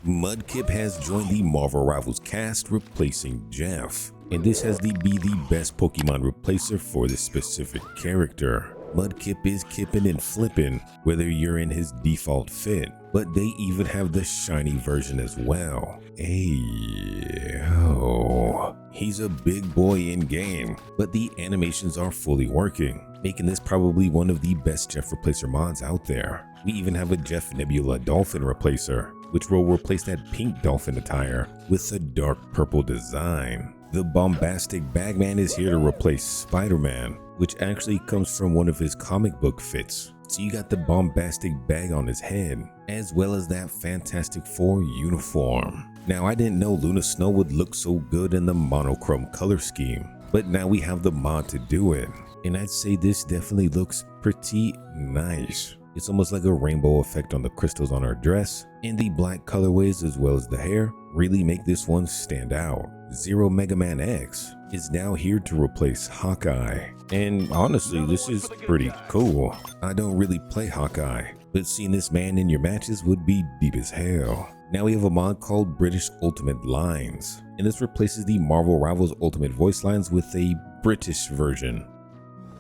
Mudkip has joined the Marvel Rivals cast, replacing Jeff. And this has to be the best Pokemon replacer for this specific character. Mudkip is kipping and flipping, whether you're in his default fit, but they even have the shiny version as well. Ayo. He's a big boy in game, but the animations are fully working, making this probably one of the best Jeff replacer mods out there. We even have a Jeff Nebula Dolphin replacer, which will replace that pink Dolphin attire with a dark purple design. The Bombastic Bagman is here to replace Spider-Man, which actually comes from one of his comic book fits. So you got the bombastic bag on his head, as well as that Fantastic Four uniform. Now, I didn't know Luna Snow would look so good in the monochrome color scheme, but now we have the mod to do it. And I'd say this definitely looks pretty nice. It's almost like a rainbow effect on the crystals on her dress, and the black colorways as well as the hair really make this one stand out. Zero Megaman X is now here to replace Hawkeye, and honestly this is pretty cool. I don't really play Hawkeye, but seeing this man in your matches would be deep as hell. Now we have a mod called British Ultimate Lines, and this replaces the Marvel Rivals Ultimate voice lines with a British version.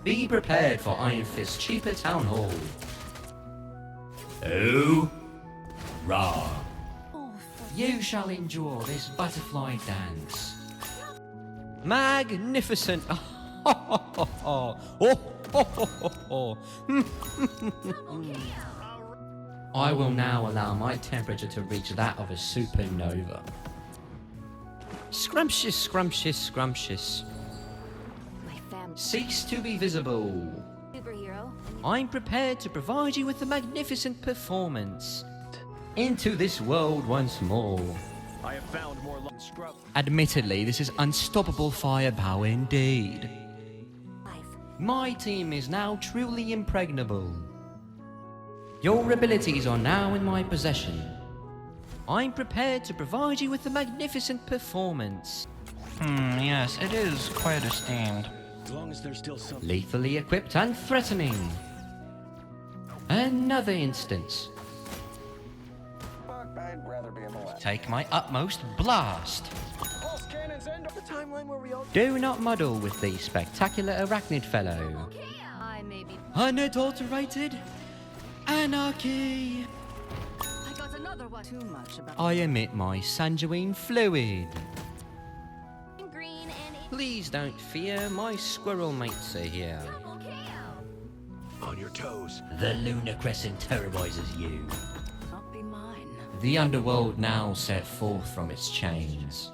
Be prepared for Iron Fist's cheaper town hall. Oh, rah. You shall endure this butterfly dance. Magnificent. I will now allow my temperature to reach that of a supernova. Scrumptious, scrumptious, scrumptious. Cease to be visible. Superhero. I'm prepared to provide you with a magnificent performance. Into this world once more. I have found more scrub. Admittedly, this is unstoppable firepower indeed. My team is now truly impregnable. Your abilities are now in my possession. I'm prepared to provide you with a magnificent performance. Yes, it is quite esteemed. As long as there's still some. Lethally equipped and threatening. Another instance. I'd rather be in the lab. Take my utmost blast. Pulse cannons end the timeline where we all. Do not muddle with the spectacular arachnid fellow. I may be. Unadulterated anarchy. I got another one. Too much about. I emit my sanguine fluid. Green and Please don't fear, my squirrel mates are here. double kill. On your toes. The lunar crescent terrorizes you. Not be mine. The underworld now set forth from its chains.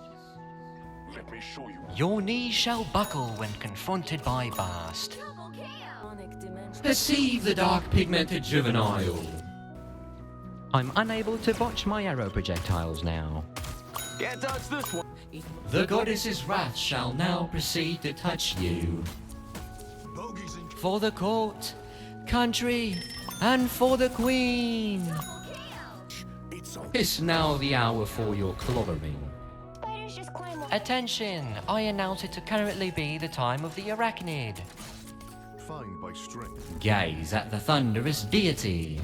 Let me show you. Your knees shall buckle when confronted by Bast. Double kill. Sonic dimension. Perceive the dark pigmented juvenile. I'm unable to botch my arrow projectiles now. Can't touch this one. The goddess's wrath shall now proceed to touch you. Bogies and For the court, country, and for the queen. it's so. It's now the hour for your clobbering. Spiders just climb up. Attention! I announce it to currently be the time of the arachnid. Defined by strength. Gaze at the thunderous deity.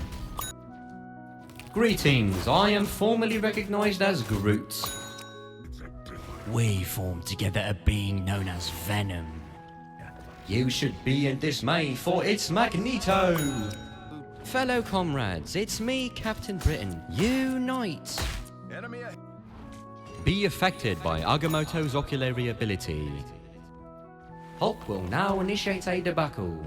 Greetings, I am formally recognized as Groot. We form together a being known as Venom. You should be in dismay, for it's Magneto! Fellow comrades, it's me, Captain Britain. Unite! Enemy ahead. Be affected by Agamotto's oculary ability. Hulk will now initiate a debacle.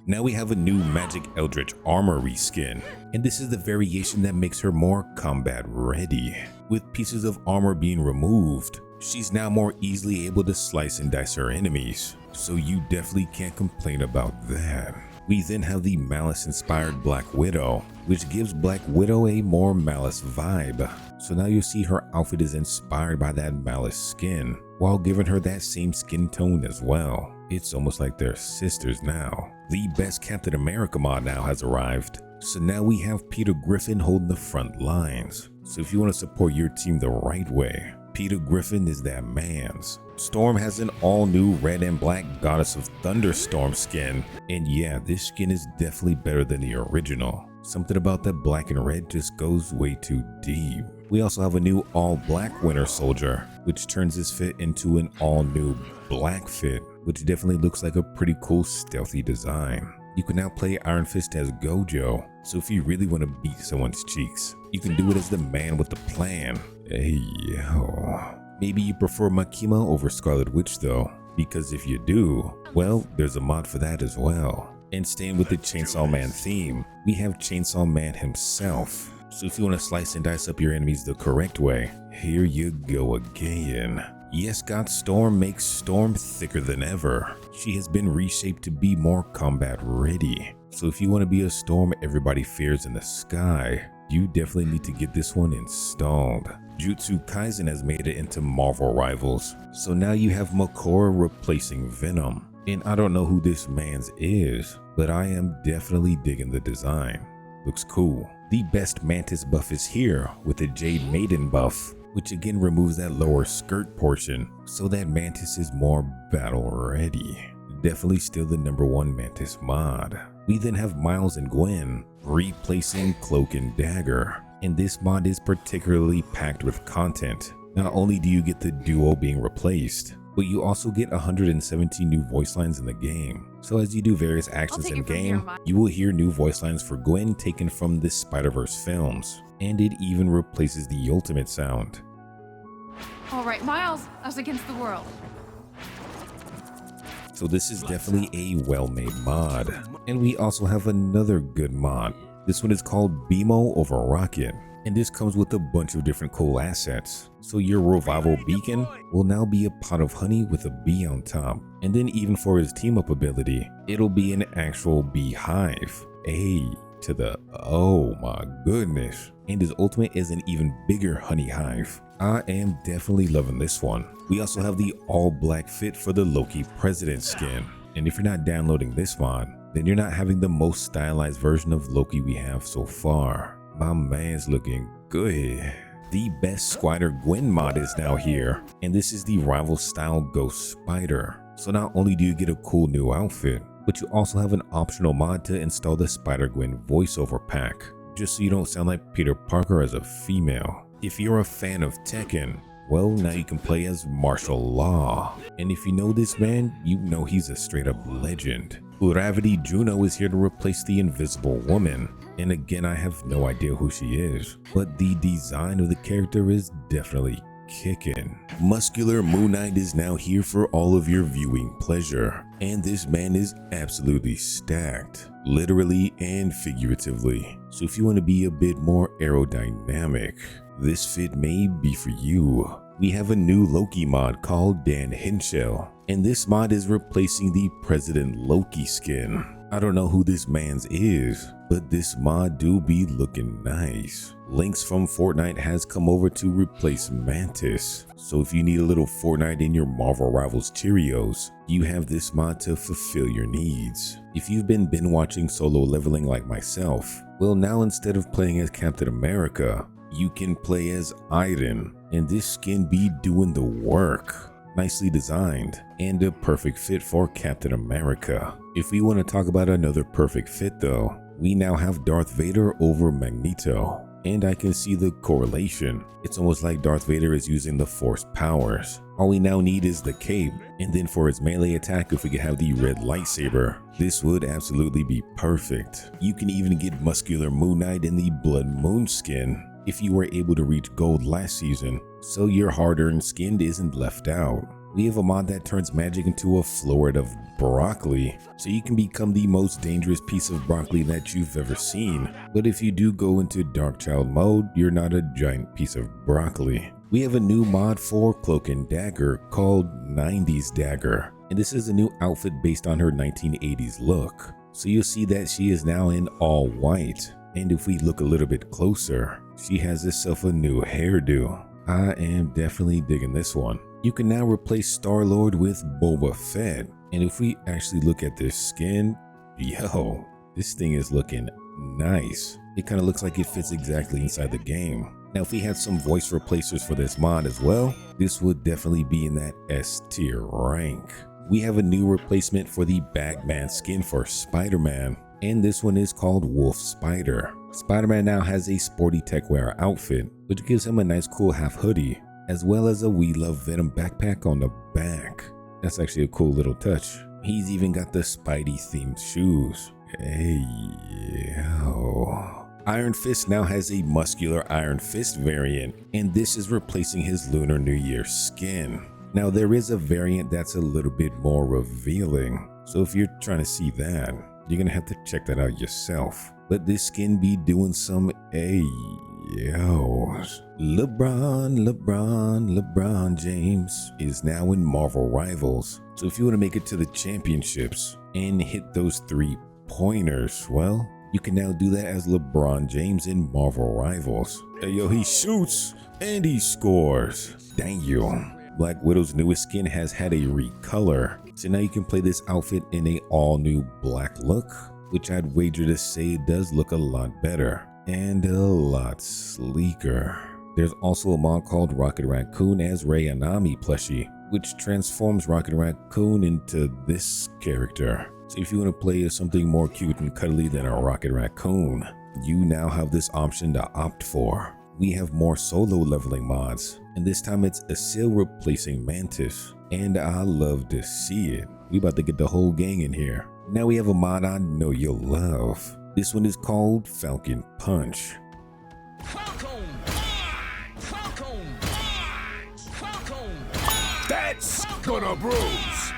Now we have a new Magic Eldritch armor reskin, and this is the variation that makes her more combat ready. With pieces of armor being removed, she's now more easily able to slice and dice her enemies, so you definitely can't complain about that. We then have the Malice inspired Black Widow, which gives Black Widow a more Malice vibe. So now you'll see her outfit is inspired by that Malice skin, while giving her that same skin tone as well. It's almost like they're sisters now. The best Captain America mod now has arrived, so now we have Peter Griffin holding the front lines. So if you want to support your team the right way, Peter Griffin is that man's. Storm has an all new red and black Goddess of Thunderstorm skin, and yeah, this skin is definitely better than the original. Something about that black and red just goes way too deep. We also have a new all-black Winter Soldier, which turns his fit into an all-new black fit, which definitely looks like a pretty cool stealthy design. You can now play Iron Fist as Gojo, so if you really want to beat someone's cheeks, you can do it as the man with the plan. Hey yo. Maybe you prefer Makima over Scarlet Witch though, because if you do, well, there's a mod for that as well. And staying with the Chainsaw Man theme, we have Chainsaw Man himself. So if you want to slice and dice up your enemies the correct way, here you go again. Yesgyatt Storm makes Storm thicker than ever. She has been reshaped to be more combat ready. So if you want to be a Storm everybody fears in the sky, you definitely need to get this one installed. Jujutsu Kaisen has made it into Marvel Rivals. So now you have Makora replacing Venom. And I don't know who this man's is, but I am definitely digging the design. Looks cool. The best Mantis buff is here with the Jade Maiden buff, which again removes that lower skirt portion so that Mantis is more battle ready. Definitely still the #1 Mantis mod. We then have Miles and Gwen replacing Cloak and Dagger, and this mod is particularly packed with content. Not only do you get the duo being replaced, but you also get 117 new voice lines in the game. So as you do various actions in game, you will hear new voice lines for Gwen taken from the Spider-Verse films, and it even replaces the ultimate sound. All right, Miles, us against the world. So this is definitely a well-made mod. And we also have another good mod. This one is called Beemo over Rocket. And this comes with a bunch of different cool assets. So your revival beacon will now be a pot of honey with a bee on top. And then even for his team up ability, it'll be an actual beehive. To the, oh my goodness. And his ultimate is an even bigger honey hive. I am definitely loving this one. We also have the all black fit for the Loki president skin. And if you're not downloading this mod, then you're not having the most stylized version of Loki we have so far. My man's looking good. The best Spider-Gwen mod is now here, and this is the rival style Ghost Spider. So not only do you get a cool new outfit, but you also have an optional mod to install the Spider-Gwen voiceover pack, just so you don't sound like Peter Parker as a female. If you're a fan of Tekken, well, now you can play as martial law. And if you know this man, you know he's a straight up legend. Uravity Juno is here to replace the Invisible Woman. And again, I have no idea who she is, but the design of the character is definitely kicking. Muscular Moon Knight is now here for all of your viewing pleasure. And this man is absolutely stacked, literally and figuratively. So if you want to be a bit more aerodynamic, this fit may be for you. We have a new Loki mod called Dan Hinchell, and this mod is replacing the President Loki skin. I don't know who this man's is, but this mod do be looking nice. Lynx from Fortnite has come over to replace Mantis. So if you need a little Fortnite in your Marvel Rivals Cheerios, you have this mod to fulfill your needs. If you've been binge watching solo leveling like myself, well now instead of playing as Captain America, you can play as Iron, and this skin be doing the work. Nicely designed, and a perfect fit for Captain America. If we want to talk about another perfect fit though, we now have Darth Vader over Magneto, and I can see the correlation. It's almost like Darth Vader is using the Force powers. All we now need is the cape, and then for his melee attack, if we could have the red lightsaber, this would absolutely be perfect. You can even get Muscular Moon Knight in the Blood Moon skin if you were able to reach gold last season, so your hard-earned skin isn't left out. We have a mod that turns Magik into a floret of broccoli, so you can become the most dangerous piece of broccoli that you've ever seen. But if you do go into Dark Child mode, you're not a giant piece of broccoli. We have a new mod for Cloak and Dagger called 90s Dagger, and this is a new outfit based on her 1980s look. So you'll see that she is now in all white, and if we look a little bit closer, she has herself a new hairdo. I am definitely digging this one. You can now replace Star-Lord with Boba Fett, and if we actually look at this skin, yo, this thing is looking nice. It kind of looks like it fits exactly inside the game. Now if we had some voice replacers for this mod as well, this would definitely be in that S tier rank. We have a new replacement for the Bagman skin for Spider-Man, and this one is called Wolf Spider. Spider-Man now has a sporty tech wear outfit, which gives him a nice cool half hoodie, as well as a We Love Venom backpack on the back. That's actually a cool little touch. He's even got the Spidey themed shoes. Hey, yo. Iron Fist now has a muscular Iron Fist variant, and this is replacing his Lunar New Year skin. Now there is a variant that's a little bit more revealing, so if you're trying to see that, you're gonna have to check that out yourself. But this skin be doing some ayos. LeBron James is now in Marvel Rivals. So if you want to make it to the championships and hit those 3 pointers, well, you can now do that as LeBron James in Marvel Rivals. Hey, yo, he shoots and he scores. Dang you. Black Widow's newest skin has had a recolor, so now you can play this outfit in a all new black look, which I'd wager to say it does look a lot better and a lot sleeker. There's also a mod called Rocket Raccoon as Ray Anami plushie, which transforms Rocket Raccoon into this character. So if you want to play as something more cute and cuddly than a Rocket Raccoon, you now have this option to opt for. We have more solo leveling mods, and this time it's Asil replacing Mantis, and I love to see it. We about to get the whole gang in here. Now we have a mod I know you'll love. This one is called Falcon Punch. That's gonna bruise.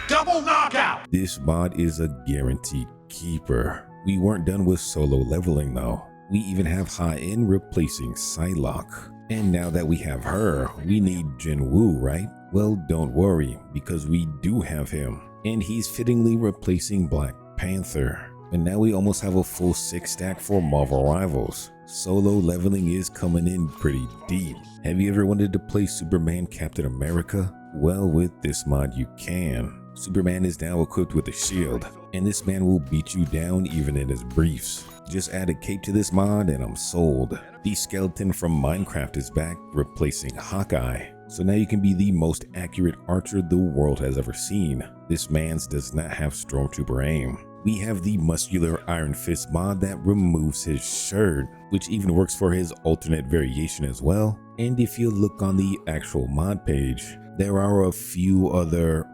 Double knockout! This mod is a guaranteed keeper. We weren't done with solo leveling though. We even have high-end replacing Psylocke. And now that we have her, we need Jin Woo, right? Well, don't worry, because we do have him. And he's fittingly replacing Black Panther. And now we almost have a full 6 stack for Marvel Rivals. Solo leveling is coming in pretty deep. Have you ever wanted to play Superman Captain America? Well, with this mod you can. Superman is now equipped with a shield, and this man will beat you down even in his briefs. Just add a cape to this mod and I'm sold. The skeleton from Minecraft is back, replacing Hawkeye. So now you can be the most accurate archer the world has ever seen. This man's does not have Stormtrooper aim. We have the muscular Iron Fist mod that removes his shirt, which even works for his alternate variation as well. And if you look on the actual mod page, there are a few other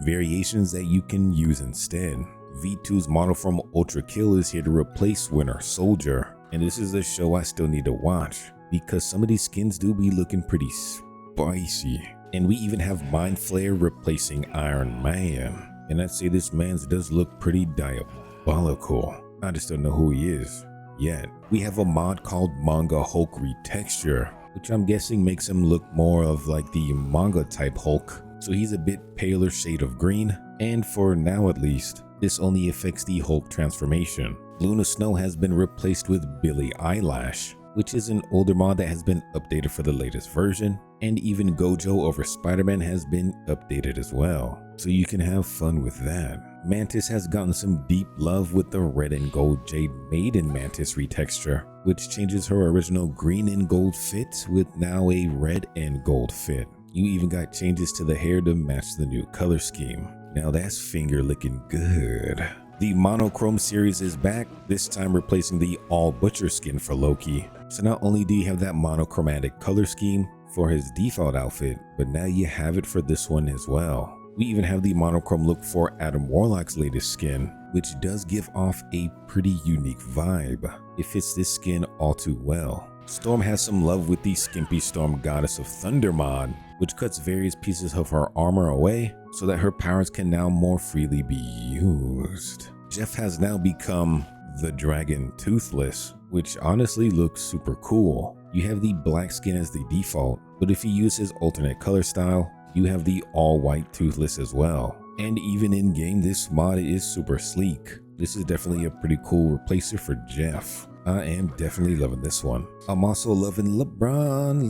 variations that you can use instead. V2's Monochrome Ultra Kill is here to replace Winter Soldier, and this is a show I still need to watch because some of these skins do be looking pretty spicy. And we even have Mind Flare replacing Iron Man, and I'd say this man's does look pretty diabolical. I just don't know who he is yet. We have a mod called Manga Hulk Retexture, which I'm guessing makes him look more of like the manga type Hulk. So he's a bit paler shade of green, and for now at least, this only affects the Hulk transformation. Luna Snow has been replaced with Billie Eyelash, which is an older mod that has been updated for the latest version, and even Gojo over Spider-Man has been updated as well, so you can have fun with that. Mantis has gotten some deep love with the red and gold Jade Maiden Mantis retexture, which changes her original green and gold fit with now a red and gold fit. You even got changes to the hair to match the new color scheme. Now that's finger licking good. The Monochrome series is back, this time replacing the all butcher skin for Loki. So not only do you have that monochromatic color scheme for his default outfit, but now you have it for this one as well. We even have the monochrome look for Adam Warlock's latest skin, which does give off a pretty unique vibe. It fits this skin all too well. Storm has some love with the Skimpy Storm Goddess of Thunder mod, which cuts various pieces of her armor away so that her powers can now more freely be used. Jeff has now become the Dragon Toothless, which honestly looks super cool. You have the black skin as the default, but if you use his alternate color style, you have the all white Toothless as well. And even in game, this mod is super sleek. This is definitely a pretty cool replacer for Jeff. I am definitely loving this one. I'm also loving LeBron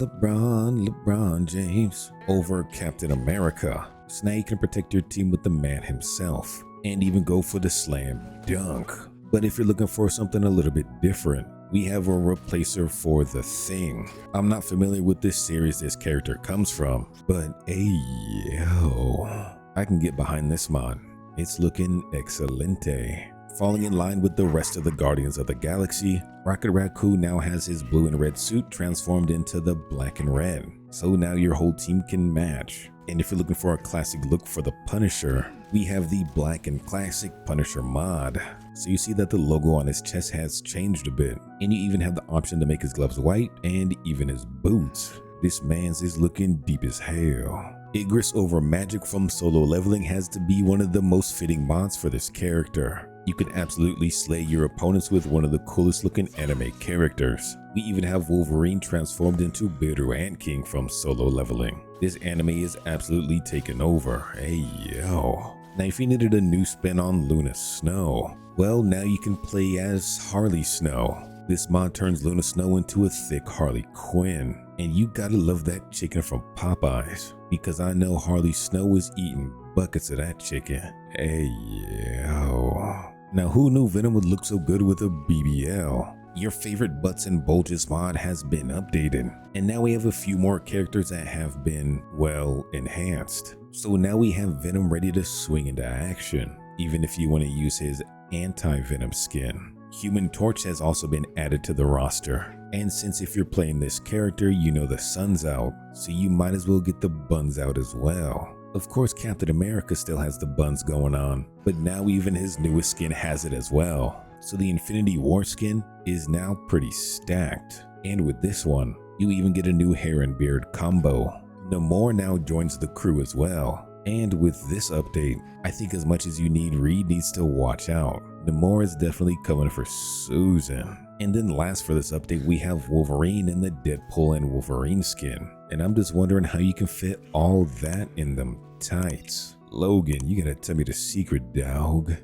James over Captain America. So now you can protect your team with the man himself and even go for the slam dunk. But if you're looking for something a little bit different, we have a replacer for the Thing. I'm not familiar with this series this character comes from, but ayo. I can get behind this mod. It's looking excelente. Falling in line with the rest of the Guardians of the Galaxy, Rocket Raccoon now has his blue and red suit transformed into the black and red. So now your whole team can match. And if you're looking for a classic look for the Punisher, we have the black and classic Punisher mod. So you see that the logo on his chest has changed a bit. And you even have the option to make his gloves white and even his boots. This man's is looking deep as hell. Igris over Magik from Solo Leveling has to be one of the most fitting mods for this character. You can absolutely slay your opponents with one of the coolest looking anime characters. We even have Wolverine transformed into Bitter Ant King from Solo Leveling. This anime is absolutely taken over. Hey yo. Now if you needed a new spin on Luna Snow, well now you can play as Harley Snow. This mod turns Luna Snow into a thick Harley Quinn. And you gotta love that chicken from Popeyes, because I know Harley Snow is eating buckets of that chicken. Hey yo. Now who knew Venom would look so good with a BBL? Your favorite Butts and Bulges mod has been updated, and now we have a few more characters that have been, well, enhanced. So now we have Venom ready to swing into action, even if you want to use his anti-Venom skin. Human Torch has also been added to the roster, and since if you're playing this character, you know the sun's out, so you might as well get the buns out as well. Of course, Captain America still has the buns going on, but now even his newest skin has it as well. So the Infinity War skin is now pretty stacked. And with this one, you even get a new hair and beard combo. Namor now joins the crew as well. And with this update, I think as much as you need, Reed needs to watch out. Namor is definitely coming for Susan. And then last for this update, we have Wolverine in the Deadpool and Wolverine skin. And I'm just wondering how you can fit all that in them tights. Logan, you gotta tell me the secret, dog.